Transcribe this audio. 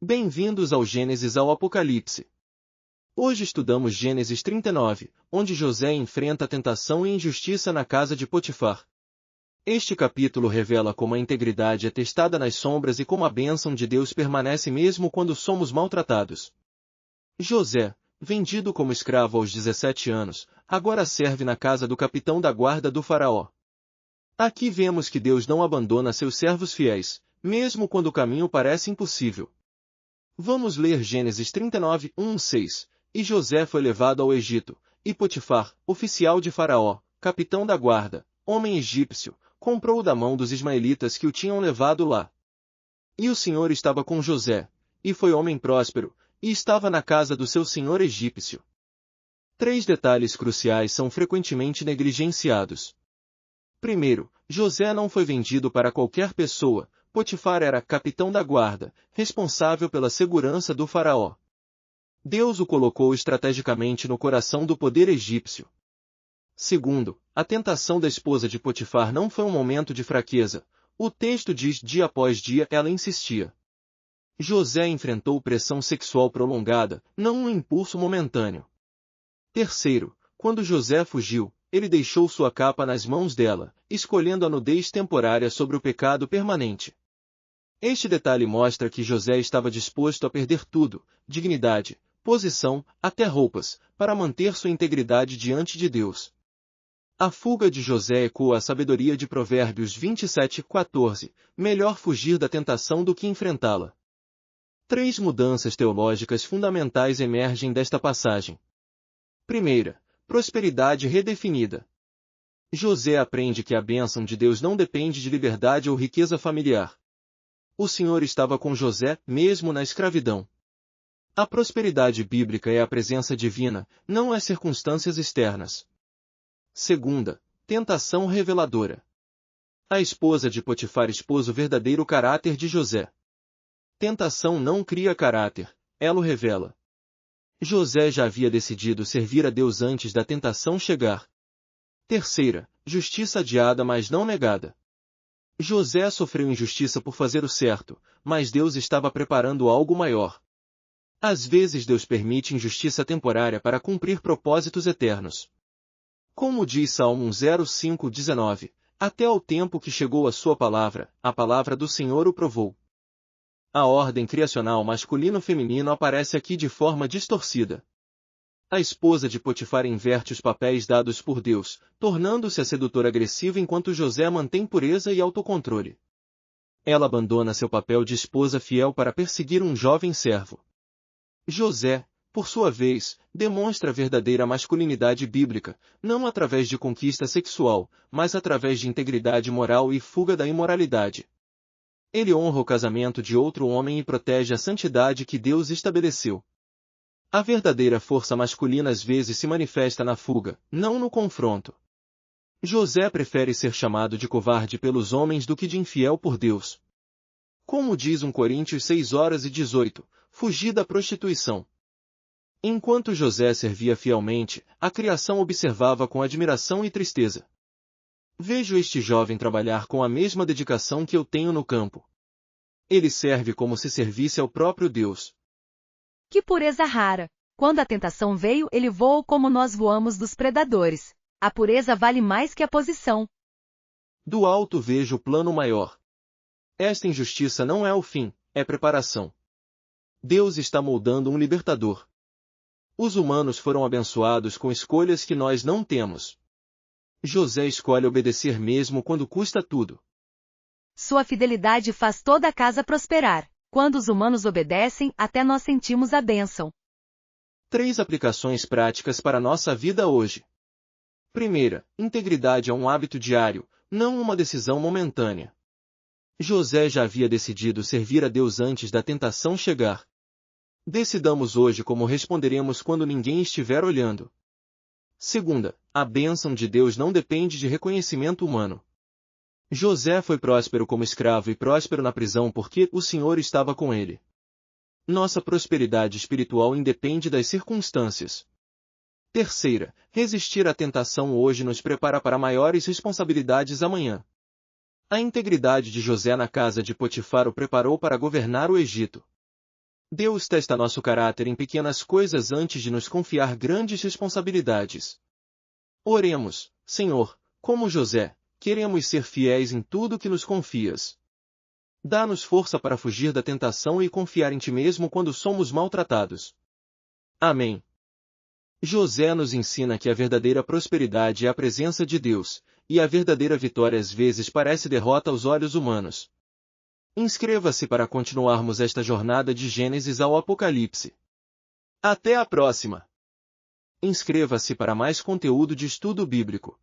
Bem-vindos ao Gênesis ao Apocalipse. Hoje estudamos Gênesis 39, onde José enfrenta a tentação e injustiça na casa de Potifar. Este capítulo revela como a integridade é testada nas sombras e como a bênção de Deus permanece mesmo quando somos maltratados. José, vendido como escravo aos 17 anos, agora serve na casa do capitão da guarda do faraó. Aqui vemos que Deus não abandona seus servos fiéis, mesmo quando o caminho parece impossível. Vamos ler Gênesis 39, 1-6. E José foi levado ao Egito, e Potifar, oficial de Faraó, capitão da guarda, homem egípcio, comprou-o da mão dos ismaelitas que o tinham levado lá. E o Senhor estava com José, e foi homem próspero, e estava na casa do seu senhor egípcio. 3 detalhes cruciais são frequentemente negligenciados. Primeiro, José não foi vendido para qualquer pessoa. Potifar era capitão da guarda, responsável pela segurança do faraó. Deus o colocou estrategicamente no coração do poder egípcio. Segundo, a tentação da esposa de Potifar não foi um momento de fraqueza. O texto diz dia após dia ela insistia. José enfrentou pressão sexual prolongada, não um impulso momentâneo. Terceiro, quando José fugiu, ele deixou sua capa nas mãos dela, escolhendo a nudez temporária sobre o pecado permanente. Este detalhe mostra que José estava disposto a perder tudo, dignidade, posição, até roupas, para manter sua integridade diante de Deus. A fuga de José ecoa a sabedoria de Provérbios 27:14, melhor fugir da tentação do que enfrentá-la. 3 mudanças teológicas fundamentais emergem desta passagem. Primeira, prosperidade redefinida. José aprende que a bênção de Deus não depende de liberdade ou riqueza familiar. O Senhor estava com José, mesmo na escravidão. A prosperidade bíblica é a presença divina, não as circunstâncias externas. Segunda, tentação reveladora. A esposa de Potifar expôs o verdadeiro caráter de José. Tentação não cria caráter, ela o revela. José já havia decidido servir a Deus antes da tentação chegar. Terceira, justiça adiada mas não negada. José sofreu injustiça por fazer o certo, mas Deus estava preparando algo maior. Às vezes Deus permite injustiça temporária para cumprir propósitos eternos. Como diz Salmo 105:19, até ao tempo que chegou a sua palavra, a palavra do Senhor o provou. A ordem criacional masculino-feminino aparece aqui de forma distorcida. A esposa de Potifar inverte os papéis dados por Deus, tornando-se a sedutora agressiva enquanto José mantém pureza e autocontrole. Ela abandona seu papel de esposa fiel para perseguir um jovem servo. José, por sua vez, demonstra a verdadeira masculinidade bíblica, não através de conquista sexual, mas através de integridade moral e fuga da imoralidade. Ele honra o casamento de outro homem e protege a santidade que Deus estabeleceu. A verdadeira força masculina às vezes se manifesta na fuga, não no confronto. José prefere ser chamado de covarde pelos homens do que de infiel por Deus. Como diz 1 Coríntios 6:18, fugir da prostituição. Enquanto José servia fielmente, a criação observava com admiração e tristeza. Vejo este jovem trabalhar com a mesma dedicação que eu tenho no campo. Ele serve como se servisse ao próprio Deus. Que pureza rara! Quando a tentação veio, ele voou como nós voamos dos predadores. A pureza vale mais que a posição. Do alto vejo o plano maior. Esta injustiça não é o fim, é preparação. Deus está moldando um libertador. Os humanos foram abençoados com escolhas que nós não temos. José escolhe obedecer mesmo quando custa tudo. Sua fidelidade faz toda a casa prosperar. Quando os humanos obedecem, até nós sentimos a bênção. 3 aplicações práticas para nossa vida hoje. Primeira, integridade é um hábito diário, não uma decisão momentânea. José já havia decidido servir a Deus antes da tentação chegar. Decidamos hoje como responderemos quando ninguém estiver olhando. Segunda, a bênção de Deus não depende de reconhecimento humano. José foi próspero como escravo e próspero na prisão porque o Senhor estava com ele. Nossa prosperidade espiritual independe das circunstâncias. Terceira, resistir à tentação hoje nos prepara para maiores responsabilidades amanhã. A integridade de José na casa de Potifar o preparou para governar o Egito. Deus testa nosso caráter em pequenas coisas antes de nos confiar grandes responsabilidades. Oremos, Senhor, como José, queremos ser fiéis em tudo que nos confias. Dá-nos força para fugir da tentação e confiar em Ti mesmo quando somos maltratados. Amém. José nos ensina que a verdadeira prosperidade é a presença de Deus, e a verdadeira vitória às vezes parece derrota aos olhos humanos. Inscreva-se para continuarmos esta jornada de Gênesis ao Apocalipse. Até a próxima! Inscreva-se para mais conteúdo de estudo bíblico.